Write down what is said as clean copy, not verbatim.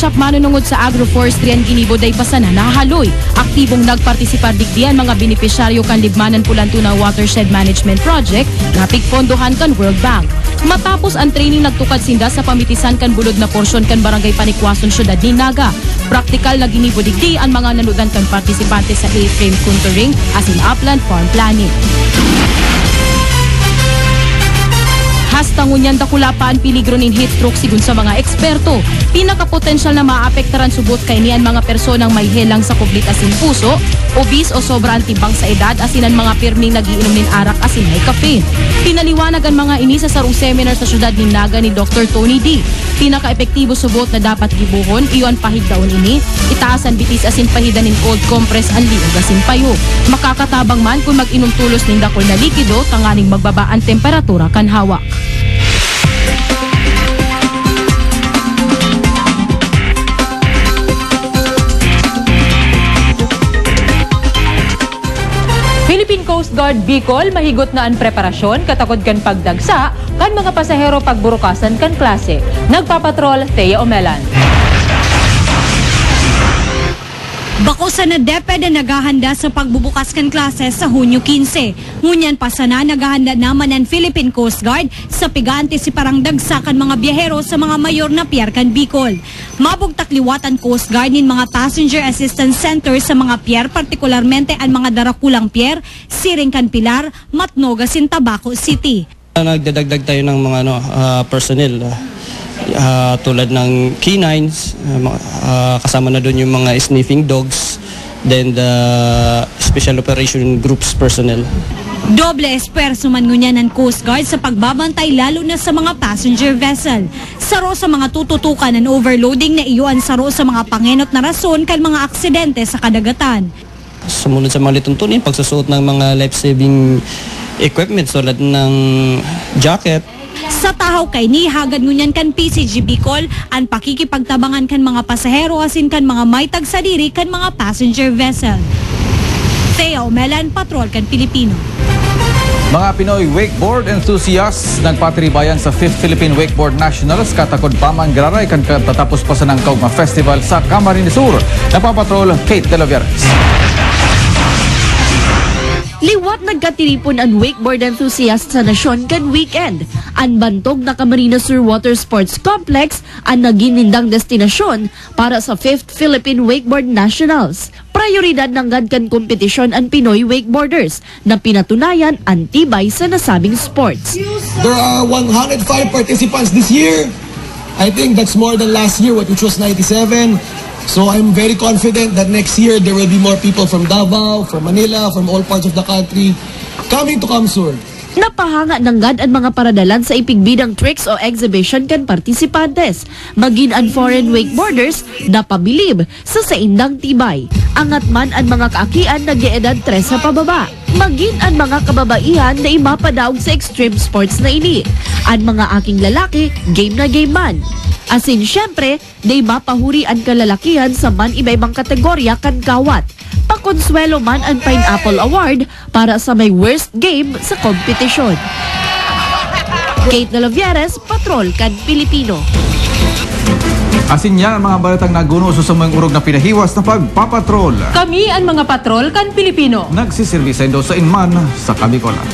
workshop manunungod sa agroforestry ang ginibo day pasana nahahaloy. Aktibong nagpartisipar digdian mga benepisyaryo kan Libmanan Pulantuna Watershed Management Project na pigpondohan kan World Bank. Matapos ang training nagtukad sinda sa pamitisan kan bulod na porsyon kan Barangay Panikwason syudad ni Naga. Praktikal na ginibo digdi ang mga nanudan kan partisipante sa A-frame contouring as in upland farm planning. Hastangunyan dakulapaan peligro nin heat stroke sigun sa mga eksperto. Pinakapotensyal na maapektaran subot kay niyan mga personang may helang sa kublit asin puso, obese o sobra antibang sa edad asinan mga pirming nagiinom nin arak asin may caffeine. Pinaliwanag ang mga ini sa sarong seminar sa syudad ni Naga ni Dr. Tony D. Pinaka-epektibo subot na dapat gibuhon, iyon pahigdaon ini, itaasan bitis asin pahidan nin cold compress ang liog asin payo. Makakatabang man kung mag-inom tulos nin dakol na likido, tanganing magbaba ang temperatura kan hawak. Philippine Coast Guard Bicol mahigot na ang preparasyon katakod kan pagdagsa kan mga pasahero pagburukasan kan klase. Nagpapatrol Thea Omelan. Bako sa na DepEd na naghahanda sa pagbubukas kan klase sa Hunyo 15. Ngunyan pa sana naghahanda naman ang Philippine Coast Guard sa pigante si parang dagsakan mga biyahero sa mga mayor na pier kan Bicol. Mabugtakliwatan Coast Guard nin mga passenger assistance center sa mga pier, partikularmente ang mga darakulang pier, Siring kan Pilar, Matnoga, Tabaco City. Nagdadagdag tayo ng mga personnel. Tulad ng canines, kasama na doon yung mga sniffing dogs, then the special operation groups personnel. Doble esperso man ngunyan ng Coast Guard sa pagbabantay lalo na sa mga passenger vessel. Saro sa mga tututukan ng overloading na iyon saro sa mga pangenot na rason kan mga aksidente sa kadagatan. Sumunod sa mga lituntunin, pagsusuot ng mga life-saving equipment tulad ng jacket. Sa tahaw kay ni hagad ngunyan kan PCG Bicol ang pakikipagtabangan kan mga pasahero asin kan mga may tagsadiri kan mga passenger vessel. Thea Omelan, Patrol kan Pilipino. Mga Pinoy wakeboard enthusiasts nagpatribayan sa 5th Philippine Wakeboard Nationals katakod paman graray kan katatapos pa sa Kaugma Festival sa Camarines Sur. Napapatrol Kate De La Vieres. Liwat nagkatiripon ang wakeboard enthusiast sa nasyon kan weekend. Ang bantog na Camarines Sur Water Sports Complex ang naginindang destinasyon para sa 5th Philippine Wakeboard Nationals. Prioridad ng gadkan kompetisyon ang Pinoy wakeboarders na pinatunayan ang tibay sa nasabing sports. There are 105 participants this year. I think that's more than last year, which was 97. So I'm very confident that next year there will be more people from Davao, from Manila, from all parts of the country coming to Camsur. Napahanga ng gad ang mga paradalan sa ipigbidang tricks o exhibition kan partisipantes. Magin ang foreign wakeboarders na pabilib sa saindang tibay. Angat man ang mga kaakian na giedad 3 sa pababa. Magin ang mga kababaihan na imapadaog sa extreme sports na ini. Ang mga aking lalaki, game na game man. Asin syempre, day mapahuri ang kalalakihan sa man iba-ibang kategorya kan kawat. Pakonsuelo man ang Pineapple Award para sa may worst game sa kompetisyon. Kate De La Vieres, Patrol kan Pilipino. Asin yan ang mga balatang naguno sa mga urog na pinahiwas na pagpapatrol. Kami ang mga patrol kan Pilipino. Nagsisirbisa daw sa inman sa Kabikolan.